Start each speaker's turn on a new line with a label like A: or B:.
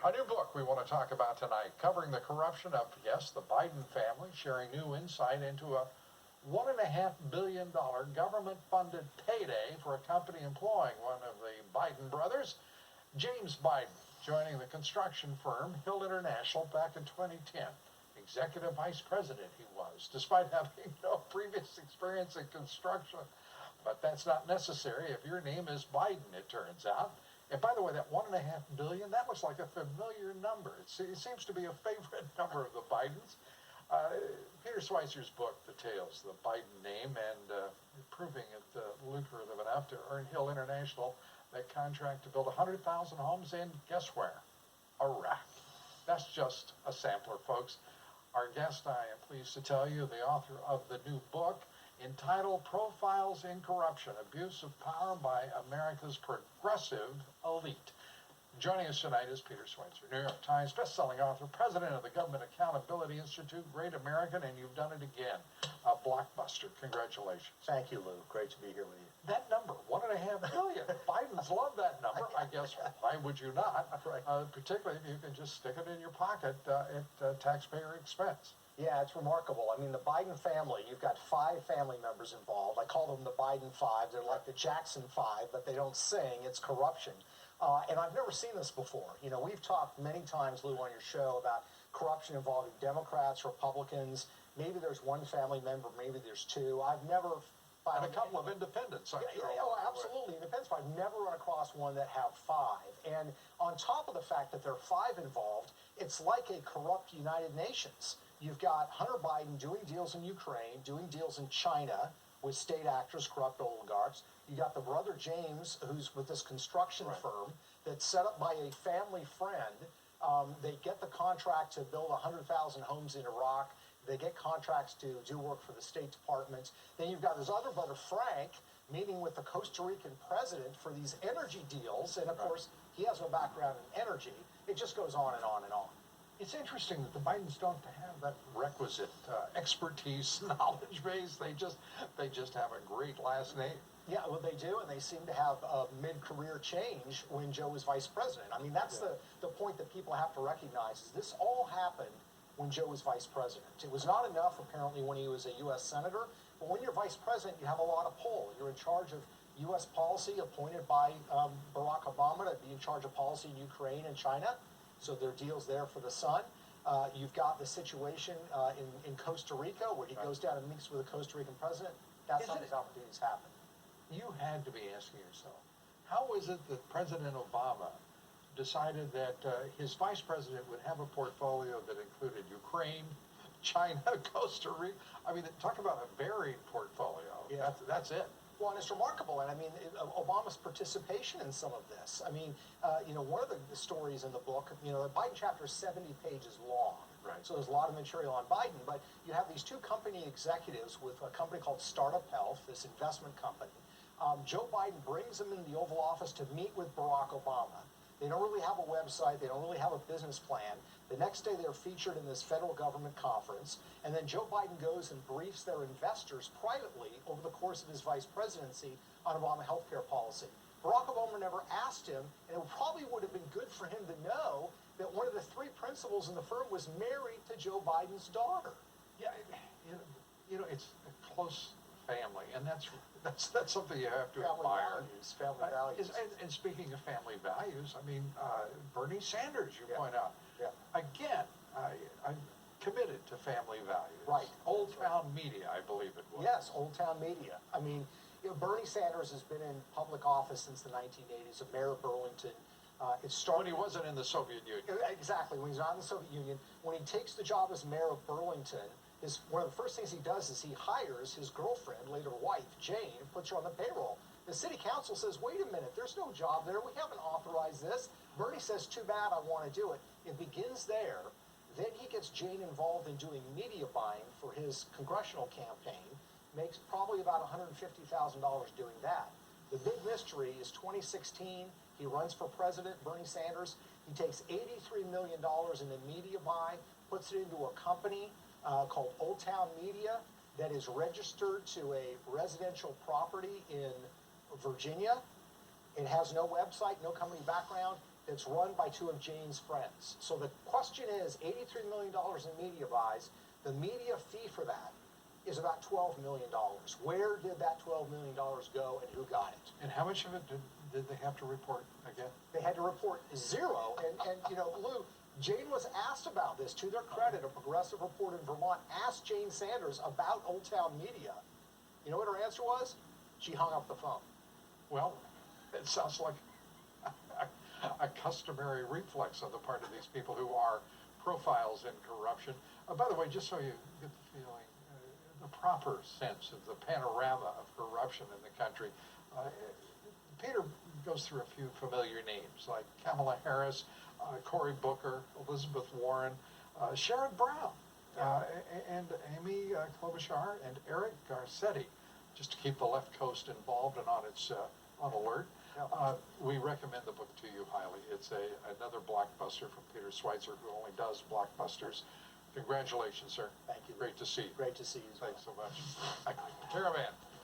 A: A new book we want to talk about tonight, covering the corruption of, yes, the Biden family, sharing new insight into a $1.5 billion government-funded payday for a company employing one of the Biden brothers, James Biden, joining the construction firm Hill International back in 2010. Executive Vice President he was, despite having no previous experience in construction. But that's not necessary if your name is Biden, it turns out. And by the way, that $1.5 billion, that looks like a familiar number. It seems to be a favorite number of the Bidens. Peter Schweizer's book details the Biden name and proving it lucrative enough to earn Hill International that contract to build 100,000 homes in, guess where? Iraq. That's just a sampler, folks. Our guest, I am pleased to tell you, the author of the new book entitled Profiles in Corruption, Abuse of Power by America's Progressive Elite. Joining us tonight is Peter Schweizer, New York Times bestselling author, president of the Government Accountability Institute, Great American, and you've done it again. A blockbuster. Congratulations.
B: Thank you, Lou. Great to be here with you.
A: That number, $1.5 billion. Bidens love that number. I guess, why would you not?
B: Right.
A: Particularly if you can just stick it in your pocket at taxpayer expense.
B: Yeah, it's remarkable. I mean, the Biden family, you've got 5 family members involved. I call them the Biden 5. They're like the Jackson 5, but they don't sing. It's corruption. And I've never seen this before. You know, we've talked many times, Lou, on your show about corruption involving Democrats, Republicans. Maybe there's one family member, maybe there's 2. I've never found...
A: And a couple of independents, I'm sure.
B: Yeah, absolutely. Independents, but I've never run across one that have 5. And on top of the fact that there are 5 involved, it's like a corrupt United Nations. You've got Hunter Biden doing deals in Ukraine, doing deals in China with state actors, corrupt oligarchs. You got the brother James, who's with this construction firm that's set up by a family friend. They get the contract to build 100,000 homes in Iraq. They get contracts to do work for the State Department. Then you've got his other brother, Frank, meeting with the Costa Rican president for these energy deals. And, of course, he has no background in energy. It just goes on and on and on.
A: It's interesting that the Bidens don't have that requisite expertise, knowledge base. They just have a great last name.
B: Yeah, well, they do, and they seem to have a mid-career change when Joe was vice president. I mean, that's the point that people have to recognize, is this all happened when Joe was vice president. It was not enough, apparently, when he was a U.S. senator, but when you're vice president, you have a lot of pull. You're in charge of U.S. policy, appointed by Barack Obama to be in charge of policy in Ukraine and China. So there are deals there for the son. You've got the situation in Costa Rica where he goes down and meets with the Costa Rican president. That's how these opportunities happen.
A: You had to be asking yourself, how is it that President Obama decided that his vice president would have a portfolio that included Ukraine, China, Costa Rica? I mean, talk about a varied portfolio.
B: Yeah.
A: That's it.
B: Well, and it's remarkable, and I mean, Obama's participation in some of this. I mean, one of the stories in the book, the Biden chapter is 70 pages long.
A: Right.
B: So there's a lot of material on Biden, but you have these 2 company executives with a company called Startup Health, this investment company. Joe Biden brings them in the Oval Office to meet with Barack Obama. They don't really have a website. They don't really have a business plan. The next day, they're featured in this federal government conference. And then Joe Biden goes and briefs their investors privately over the course of his vice presidency on Obama health care policy. Barack Obama never asked him, and it probably would have been good for him to know that one of the 3 principals in the firm was married to Joe Biden's daughter.
A: Yeah, it's a close family, and that's something you have to admire.
B: Family values.
A: And speaking of family values, I mean, Bernie Sanders, you point out.
B: Yeah.
A: Again, I'm committed to family values.
B: Right.
A: Old Town Media, I believe it was.
B: Yes, Old Town Media. I mean, Bernie Sanders has been in public office since the 1980s, a mayor of Burlington. It started
A: when he wasn't in the Soviet Union.
B: Exactly, when he's not in the Soviet Union. When he takes the job as mayor of Burlington, one of the first things he does is he hires his girlfriend, later wife, Jane, and puts her on the payroll. The city council says, wait a minute, there's no job there. We haven't authorized this. Bernie says, too bad, I want to do it. It begins there. Then he gets Jane involved in doing media buying for his congressional campaign, makes probably about $150,000 doing that. The big mystery is 2016, he runs for president, Bernie Sanders. He takes $83 million in the media buy, puts it into a company called Old Town Media that is registered to a residential property in Virginia. It has no website, no company background. It's run by two of Jane's friends. So the question is, $83 million in media buys, the media fee for that is about $12 million. Where did that $12 million go and who got it?
A: And how much of it did they have to report again?
B: They had to report zero. And you know, Lou, Jane was asked about this. To their credit, a progressive reporter in Vermont asked Jane Sanders about Old Town Media. You know what her answer was? She hung up the phone.
A: Well, it sounds like a customary reflex on the part of these people who are profiles in corruption. By the way, just so you get the feeling, the proper sense of the panorama of corruption in the country, Peter goes through a few familiar names like Kamala Harris, Cory Booker, Elizabeth Warren, Sherrod Brown, and Amy Klobuchar, and Eric Garcetti, just to keep the left coast involved and on alert. We recommend the book to you highly. It's another blockbuster from Peter Schweitzer, who only does blockbusters. Congratulations, sir.
B: Thank you.
A: Great to see you.
B: Great to see you as well.
A: Thanks so much. Caravan.